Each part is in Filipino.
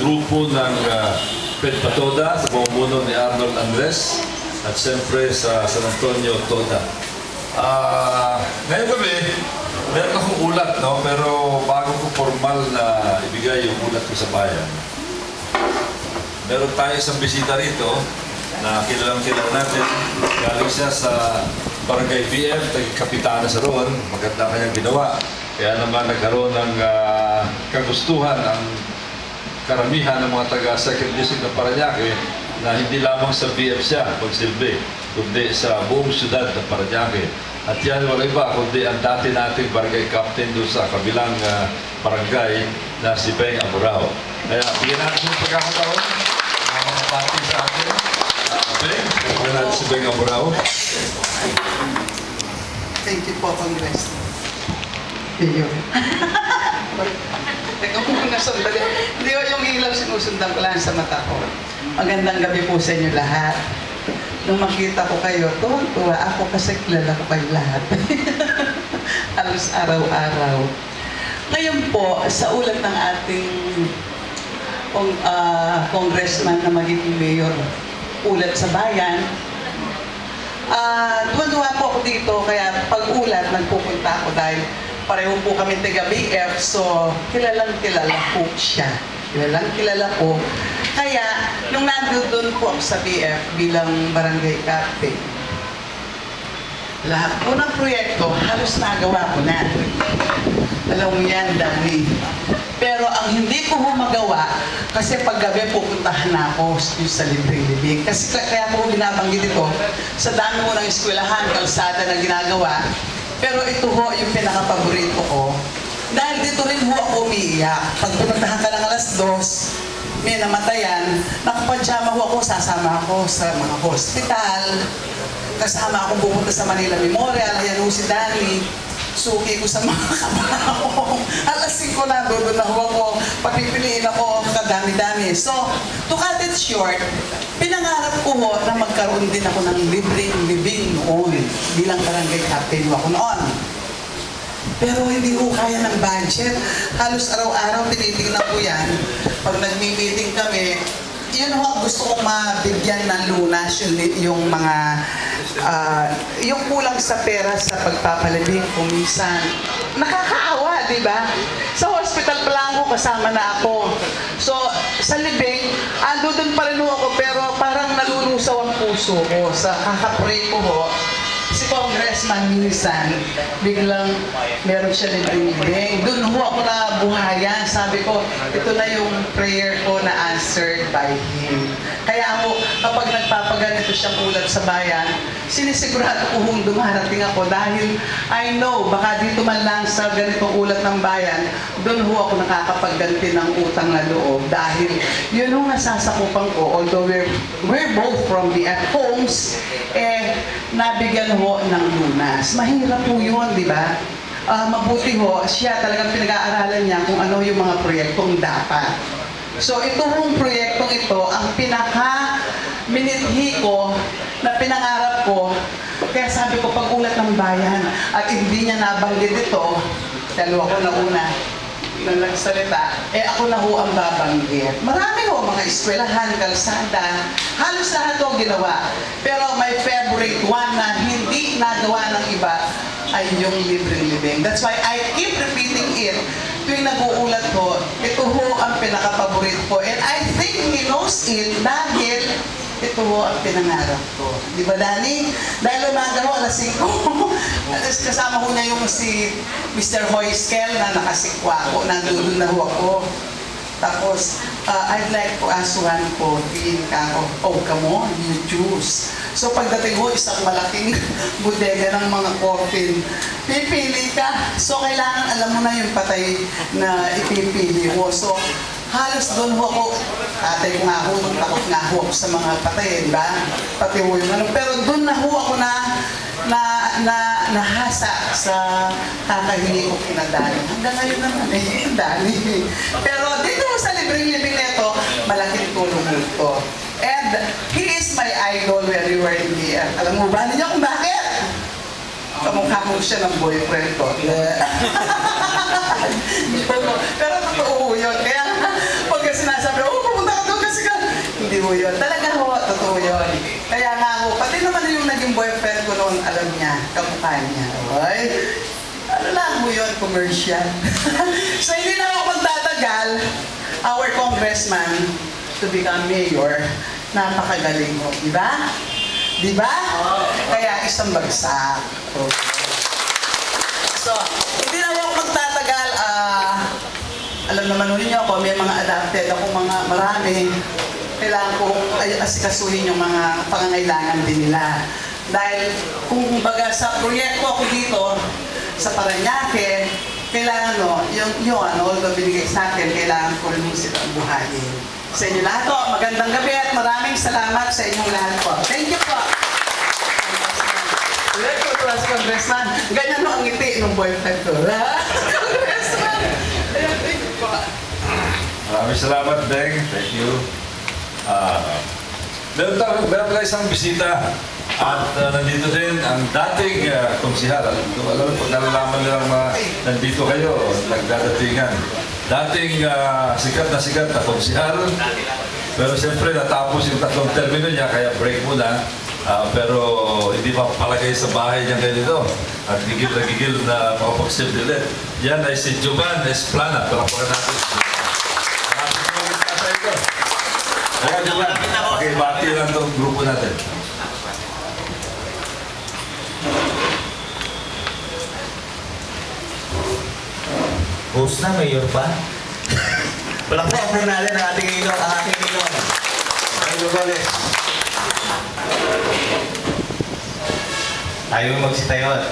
grupo ng Pedpa Toda sa pamumuno ni Arnold Andres at siyempre sa San Antonio Toda. Ngayon gabi, meron akong ulat, no? Pero bago ko formal na ibigay yung ulat ko sa bayan, meron tayo isang bisita rito na kilalang-kilala natin. Galing siya sa Barangay BM, taging-kapitana sa roon. Maganda kanyang ginawa. Kaya naman nagkaroon ng kagustuhan ang karamihan ng mga taga-second district ng Parañaque na hindi lamang sa BF siya pagsilbi, kundi sa buong syudad ng Parañaque. At yan wala iba, kundi ang dati nating barangay captain doon sa kabilang barangay na si Beng Aburao. Kaya bigyan natin yung pagkakataon na mga pati sa atin. Beng, bigyan natin si Beng Aburao. Thank you po, Congress. Iyo. Teka po muna sandali. Hindi ko yung ilaw sinusundan ko lang sa mata ko. Magandang gabi po sa inyo lahat. Nung makita ko kayo, tuwa ako kasi kilala ko kayo lahat. Halos araw-araw. Ngayon po, sa ulat ng ating congressman na magiging mayor, ulat sa bayan, duwa-duwa po ako dito, kaya pag-ulat, nagpupunta ako dahil pareho po kami taga-BF, so kilalang-kilala po siya. Kilalang-kilala po. Kaya, nung nandun po ako sa BF bilang barangay captain, lahat po ng proyekto, halos nagawa ko na. Alam mo yan, Danny. Pero ang hindi ko magawa, kasi paggabi pupuntahan na ako sa libreng libing. Kasi kaya ko binabanggit ito, sa dami mo ng eskwelahan, kalsada na ginagawa, pero ito ho yung pinaka-paborito ko. Dahil dito rin ho ako umiiyak. Pag pinuntahan ka ng alas 2, may namatayan, nakapadyama ho ako, sasama ako sa mga hospital, kasama akong pupunta sa Manila Memorial, ayan ho si Danny, suki ko sa mga kabaho. Alas 5 na, doon na ho ako, papipiliin ako, kadami-dami. So, to cut it short, pinangarap ko ho na magkaroon din ako ng libreng libing noon. Bilang barangay captain ho ako noon. Pero hindi ko kaya ng budget. Halos araw-araw tinitingnan ko yan. Pag nagmi-meeting kami, yun ho, gusto kong mabigyan ng lunas yung mga yung kulang sa pera sa pagpapalibing kung minsan. Nakakaawa, di ba? Sa hospital pa lang ako, kasama na ako. So, sa libing, doon pa rin ako, pero parang nalulusaw ang puso ko. Sa kakapray ko ho, si Congressman minsan, biglang meron siya libing. Doon ho ako na buhayan. Sabi ko, ito na yung prayer ko na answered by him. Kaya ako, kapag nagpapaganito siyang ulat sa bayan, sinisigurado ko kung dumarating ako dahil I know, baka dito man lang sa ganitong ulat ng bayan, doon ho ako nakakapagganti ng utang na loob dahil yun yung nasasakupan ko, although we're both from the at homes, nabigyan ho ng lunas. Mahirap po yun, di ba? Mabuti ho, siya talagang pinag-aaralan niya kung ano yung mga proyektong dapat. So itong proyektong ito, ang pinaka-minidhi ko na pinangarap ko, kaya sabi ko pag-ulat ng bayan at hindi niya nabanggit ito, dalawa ko na una, nang nagsalita, ako na ho ang babanggit. Marami ho, mga eskwelahan, kalsada, halos lahat ho ginawa. Pero my favorite one na hindi nagawa ng iba ay yung libreng libing. That's why I keep repeating it. Tuwing nag-uulat ko, ito ho ang pinaka-paborito ko. And I think he knows it dahil ito ho ang pinangarap ko. Di ba, Danny? Dahil umaga ho, alas 5. Kasama ko niya yung si Mr. Hoyskel na nakasikwa ko. Nandun na ho ako. Tapos, I'd like to ask one coffee. Oh, come on, you choose. So, pagdating ho, isang malaking bodega ng mga coffee. Pipili ka. So, kailangan alam mo na yung patay na ipipili ho. So, halos doon ho ako, tatay ko nga ho, takot nga ho ako sa mga patay, di ba? Pati ho yung ano. Pero doon na ho ako nahasa sa kakahingi ko kina Danny. Hanggang ngayon naman Danny. Pero dito sa libreng-libing nito, malaking tulong ito. And he is my idol when we were in the alam mo ba ninyo kung bakit? Kamukha ko siya ng boyfriend ko. Pero totoo yun. Kaya pagka sinasabi, oh, Hindi ho yun. Talaga ho, totoo yun. Kaya nga ho, pati naman yung naging boyfriend ko noon, alam niya, kamukha niya. Okay? Ano lang ho yun, commercial. So hindi na ako magtatagal, our congressman to become mayor, napakagaling ho. Di ba? Di ba? Kaya isang bagsak. So, hindi na ako magtatagal, alam naman ninyo ako, may mga adapted ako, mga marami. Kailangan kong asikasuhin yung mga pangangailangan din nila. Dahil kung baga sa proyekto ako dito, sa Parañaque, kailangan although binigay sa akin, kailangan ko rin silang buhayin. Sa inyo lahat po, magandang gabi at maraming salamat sa inyong lahat po. Thank you po. Congressman, ganyan no ang ngiti ng boyfriend ko. Congressman! Thank you po. Maraming salamat, Deng. Thank you. Meron tayo isang bisita at nandito din ang dating konsihal. Alam po, nalalaman nilang nandito kayo, nagdadatingan. Dating sikat na konsihal. Pero siyempre natapos yung 3 termino niya, kaya break muna. Pero hindi pa palagay sa bahay niya ganito. At gigil na makapagsilbi ulit. Yan ay si Jovan Esplana. Palapakan natin. Kaya Jovan, pakibati lang itong grupo natin. Host na, mayor pa. Palakpakan po natin ang ating ilong, Mayor Goles. Ayaw magsitayot.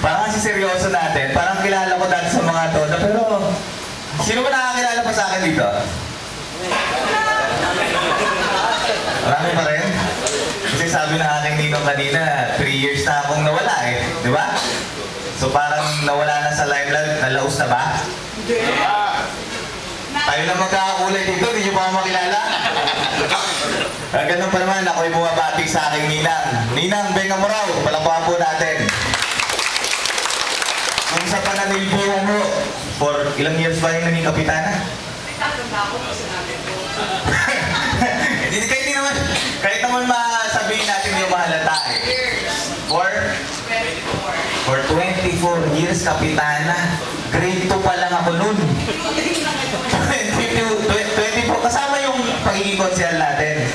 Parang kasi seryoso natin. Parang kilala ko dati sa mga to. Pero, sino ba nakakilala pa sa akin dito? Marami pa rin. Kasi sabi na aking ninong kanina, 3 years na akong nawala eh. Di ba? So parang nawala na sa limelight, nalaos na ba? Hindi. Tayo na magkakakulay dito, hindi nyo pa ako makilala? Ganun pa naman, ako'y bumabati sa aking ninang. Ninang, Benga Moraw, palakpakan po natin. Kung sa pananilbuhan mo, for ilang years ba yung naging kapitana? Kahit naman masabihin natin yung mahalata eh. For 24 years kapitana, grade 2 pa lang ako nun. 24, kasama yung pagiging konsehal natin.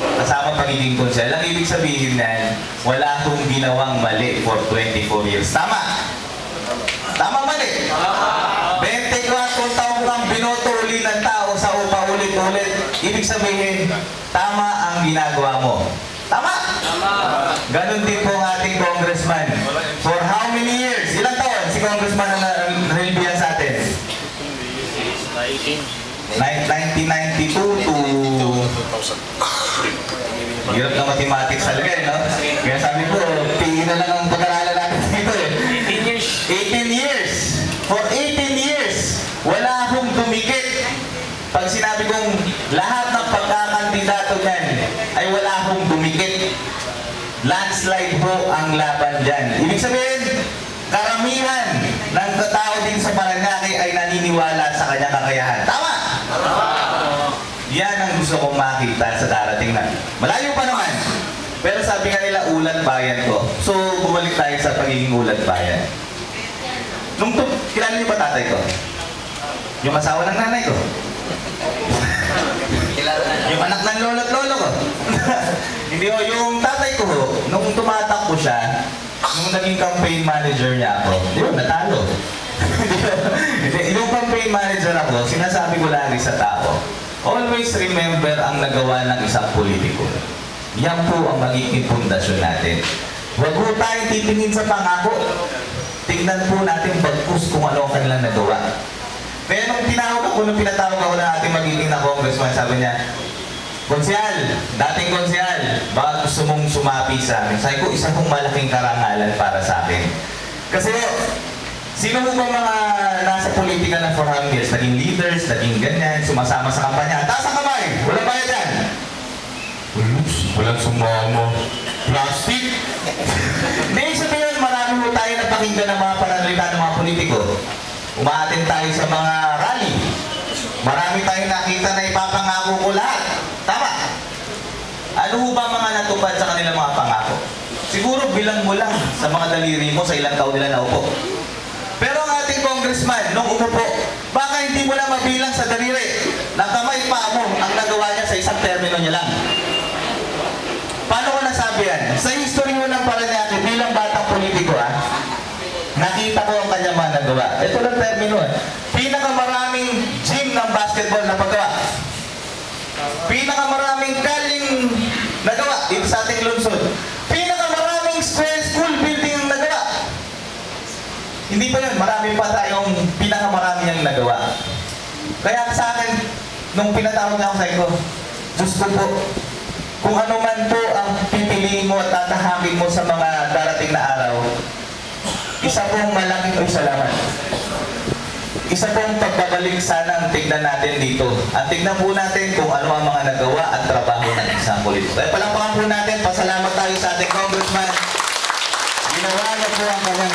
Kasama pagiging konsehal. Ang ibig sabihin na wala akong ginawang mali for 24 years. Tama? Tama mali? 24 taong kang binoto uli ng tao sa upa ulit-ulit. Ibig sabihin, tama ang ginagawa mo. Tama? Tama. Ganon din po ang ating congressman. For how many years? Ilang taon si congressman ang nalilbihan sa atin? 1992 to... Hirap na mathematics talaga eh, no? Kaya sabi ko, tingin na lang ang pag-aralan natin dito eh. 18 years. 18 years. For 18 years, wala akong dumikit. Pag sinabi kong lahat ng pagkakandidato niyan ay wala akong dumikit. Landslide po ang laban dyan. Ibig sabihin, karamihan ng tao din sa Parañaque ay naniniwala sa kanyang kakayahan. Tama? Yan ang gusto kong makita sa darating na. Malayo pa naman. Pero sabi nga nila, ulat bayan ko. So, bumalik tayo sa pagiging ulat bayan. Kilala niyo ba tatay ko? Yung asawa ng nanay ko? Yung anak ng lolo at lolo ko? Hindi ho, yung tatay ko ho, nung tumatakbo siya, nung naging campaign manager niya ako, di ba, natalo. Yung campaign manager ako, sinasabi ko lagi sa tao, always remember ang nagawa ng isang politiko. Yan po ang magiging pundasyon natin. Huwag po tayong titingin sa pangako. Tingnan po natin bagkus kung ano ang kanilang nagawa. Kaya nung pinatawag ako na ating magiging na congressman, sabi niya, Konsehal, dating konsehal, baka gusto mong sumapi sa amin. Sabi ko, isa pong malaking karangalan para sa akin. Kasi, sino mo ba mga nasa politika ng 400 years? Naging leaders, naging ganyan, sumasama sa kampanya. Taas ang kamay! Walang bayad yan! Walang sumama. Plastic! Hindi, sabihin, marami mo tayo napakinggan ng mga pananalita ng mga politiko. Umaatin tayo sa mga rally. Marami tayong nakita na ipapangako ko lahat. Tama. Ano ho ba mga natupad sa kanilang mga pangako? Siguro bilang mo lang sa mga daliri mo sa ilang taon nila naupo. Pero ang ating congressman, nung umupo, baka hindi mo lang mabilang sa daliri. Nakamay pa mo ang nagawa niya sa isang termino niya lang. Paano ko nasabi yan? Sa history mo ng Parañaque bilang batang politiko, nakita ko ang kanyang mga nagawa. Ito lang termino. Pinakamaraming gym ng basketball na paggawa. Pinakamaraming kaling nagawa dito sa ating lungsod. Pinakamaraming school building ang nagawa. Hindi pa yun, marami pa tayong pinakamarami ang nagawa. Kaya sa akin, nung pinatawag niya ako sa ko, Diyos ko po, kung ano man po ang pipiliin mo at tatahakin mo sa mga darating na araw, isa pong malaking salamat. Isa pong pagbabalik sana ang tignan natin dito. Ang tignan po natin kung ano ang mga nagawa at trabaho ng isang politiko. Kaya palangpakan po natin, pasalamat tayo sa ating congressman. Ginawa niya po ang kanyang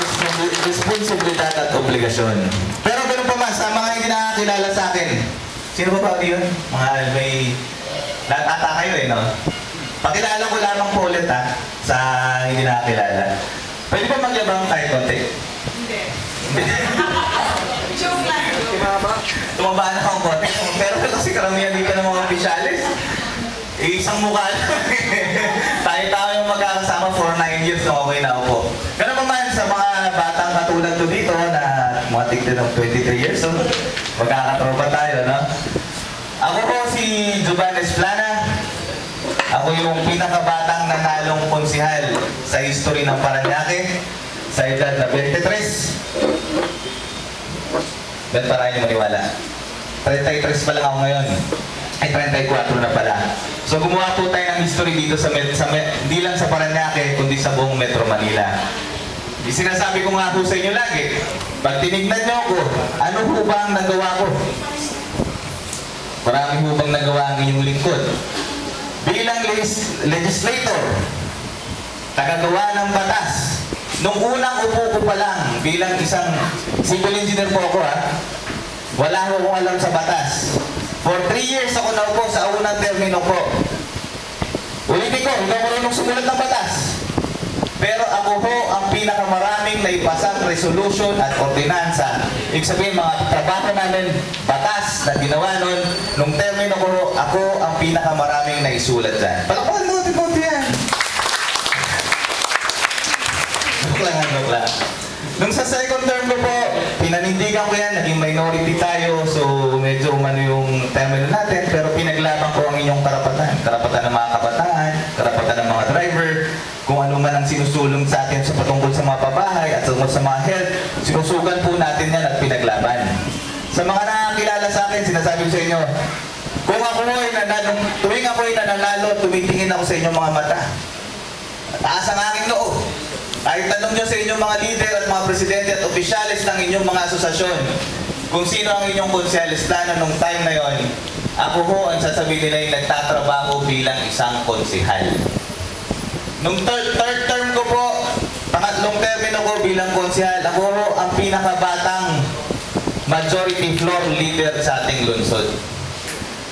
responsibilidad at obligasyon. Pero ganoon pa man, sa mga hindi nakakilala sa akin, sino ba yun? Mga may natata kayo no? Pakilala ko lamang po ulit sa hindi nakakilala. Pwede ba magyabang tayo konti? Hindi. Tumaba na akong konti. Pero kasi karamihan dito ng mga opisyalis. Isang mukha lang. Tayo yung magkakasama for 9 years na okay na ako. Ganun naman sa mga batang katulad ko dito na mga tignan ng 23 years old. Magkakatropa tayo, no? Ako po si Jovan Esplana. Ako yung pinakabatang nanalong konsihal sa history ng Parañaque sa edad na 23. Ba't para niyo maniwala? 33 pa lang ako ngayon. Ay, 34 na pala. So gumawa po tayo ng history dito hindi lang sa Parañaque, kundi sa buong Metro Manila. Sinasabi ko nga po sa inyo lagi, pag tinignan niyo ako, ano po ba ang nagawa ko? Marami po bang nagawa ang inyong lingkod? Bilang legislator, tagagawa ng batas, nung unang upo ko pa lang, bilang isang civil engineer po ako wala akong alam sa batas. For 3 years ako naupo sa unang termino ko. Ulitin ko, hindi ako marunong sumulat ng batas. Pero ako ho ang pinakamaraming naipasang resolution at ordinansa. Ibig sabihin, mga trabaho namin, batas na ginawa nun, nung termino ko, ako ang pinakamaraming naisulat dyan. Palakpakan mo, tipunti yan. Joke lang. Nung sa second term ko po, pinanindigan ko yan, naging minority tayo, so medyo umano yung termino natin, pero pinaglaban ko ang inyong karapatan. Karapatan ng mga kabataan, karapatan ng mga driver, kung ano man ang sinusulong sa atin sa patungkol sa mga pabahay at tungkol sa mga health, sinusugan po natin yan at pinaglaban. Sa mga nakakilala sa akin, sinasabi ko sa inyo, kung ako ay nanalo, tuwing ako ay nananalo, tumitingin ako sa inyong mga mata. Taas ang aking loob. Kahit tanong nyo sa inyong mga leader at mga presidente at opisyalis ng inyong mga asosasyon, kung sino ang inyong konsehalis plano nung time na yon, ako ho ang sasabihin nila yung nagtatrabaho bilang isang konsehal. Nung third term ko po, pangatlong termino ko bilang konsehal, ako ho ang pinakabatang majority floor leader sa ating lungsod.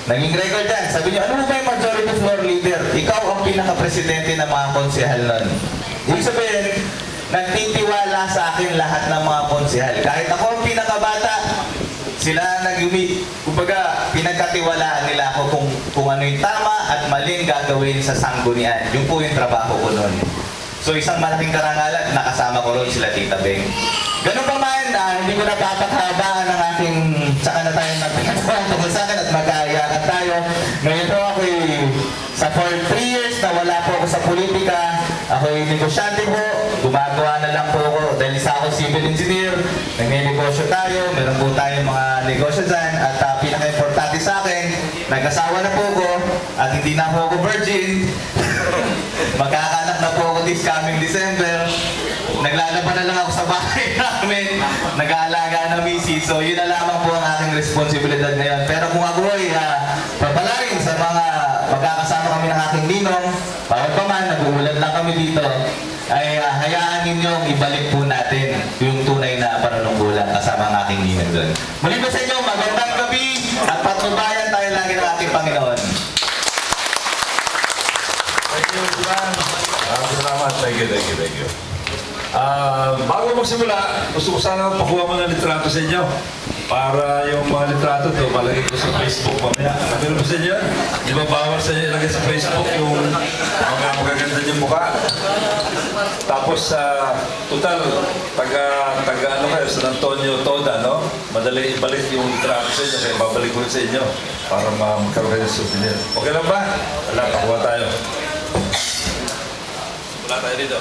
Naging record yan. Sabi niyo, ano ba yung majority floor leader? Ikaw ang pinaka-presidente ng mga konsehal nun. Ibig sabihin, nagtitiwala sa akin lahat ng mga konsehal. Kahit ako ang pinakabata, sila kumbaga, pinagkatiwalaan nila ako kung ano yung tama at maling gagawin sa sanggunian. Yung po yung trabaho ko nun. So isang malaking karangalan, nakasama ko ron sila Tita Beng. Ganun pa man, hindi ko napapakhabaan ang aking, saka na tayo magpinatuan tungkol sa akin at magkaayakan tayo. Ngayon po ako sa for 3 years na wala po ako sa politika, ako'y negosyante po, gumagawa na lang po ako dahil isa ako civil engineer, nag-negosyo tayo, meron po tayong mga negosyo dyan at pinaka-importante sa akin, nag-asawa na po ako at hindi na po ako virgin. Magkakanak na po ako this coming December. Naglalaban na lang ako sa bahay namin. Nag-aalaga ng misis. So yun na lamang po ang aking responsibilidad ngayon. Pero kung ako ay papalarin sa mga magkakasama kami ng aking ninong, bawat pa man, nag-uulan lang kami dito, ay hayaan ninyong ibalik po natin yung tunay na panunungkulan kasama ang aking ninong doon. Muli po sa inyo, magandang gabi at Patnubayan tayo lagi ng ating Panginoon. Thank you, Juan. Salamat. Thank you. Bago magsimula, gusto ko sana pakuha mo ng litrato sa inyo. Para yung mga litrato to, malagay ko sa Facebook mamaya. Pero po sa inyo, di ba bawal sa inyo ilagay sa Facebook yung mga magaganda yung mukha? Tapos total, taga ano kayo, San Antonio Toda, no? Madali ibalik yung litrato sa inyo, kaya babalik ko rin sa inyo para magkaroon kayo ng souvenir. Okay lang ba? Wala, pakuha tayo. Wala tayo dito.